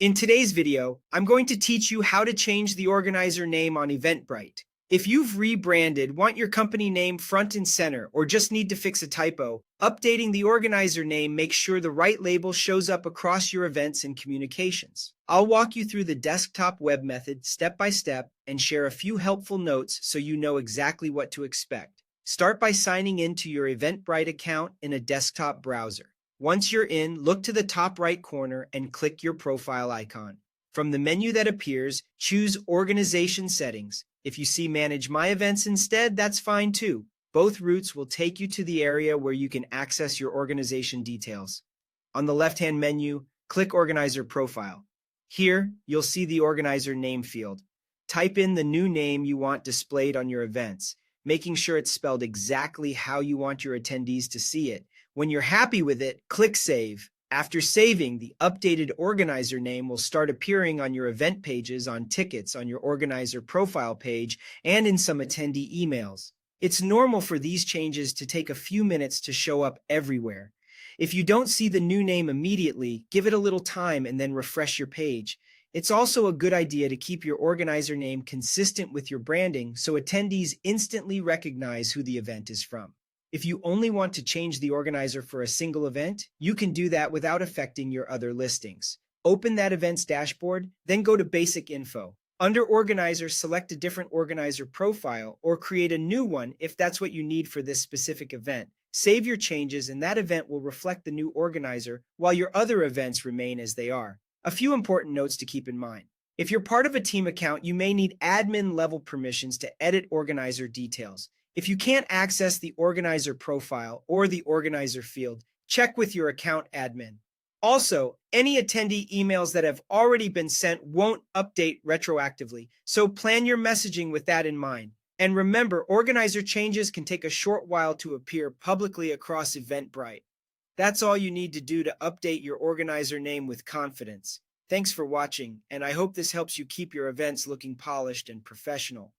In today's video, I'm going to teach you how to change the organizer name on Eventbrite. If you've rebranded, want your company name front and center, or just need to fix a typo, updating the organizer name makes sure the right label shows up across your events and communications. I'll walk you through the desktop web method step by step and share a few helpful notes so you know exactly what to expect. Start by signing in to your Eventbrite account in a desktop browser. Once you're in, look to the top right corner and click your profile icon. From the menu that appears, choose Organization Settings. If you see Manage My Events instead, that's fine too. Both routes will take you to the area where you can access your organization details. On the left-hand menu, click Organizer Profile. Here, you'll see the organizer name field. Type in the new name you want displayed on your events, making sure it's spelled exactly how you want your attendees to see it. When you're happy with it, click Save. After saving, the updated organizer name will start appearing on your event pages, on tickets, on your organizer profile page, and in some attendee emails. It's normal for these changes to take a few minutes to show up everywhere. If you don't see the new name immediately, give it a little time and then refresh your page. It's also a good idea to keep your organizer name consistent with your branding so attendees instantly recognize who the event is from. If you only want to change the organizer for a single event, you can do that without affecting your other listings. Open that event's dashboard, then go to Basic Info. Under Organizer, select a different organizer profile or create a new one if that's what you need for this specific event. Save your changes and that event will reflect the new organizer while your other events remain as they are. A few important notes to keep in mind. If you're part of a team account, you may need admin level permissions to edit organizer details. If you can't access the organizer profile or the organizer field, check with your account admin. Also, any attendee emails that have already been sent won't update retroactively, so plan your messaging with that in mind. And remember, organizer changes can take a short while to appear publicly across Eventbrite. That's all you need to do to update your organizer name with confidence. Thanks for watching, and I hope this helps you keep your events looking polished and professional.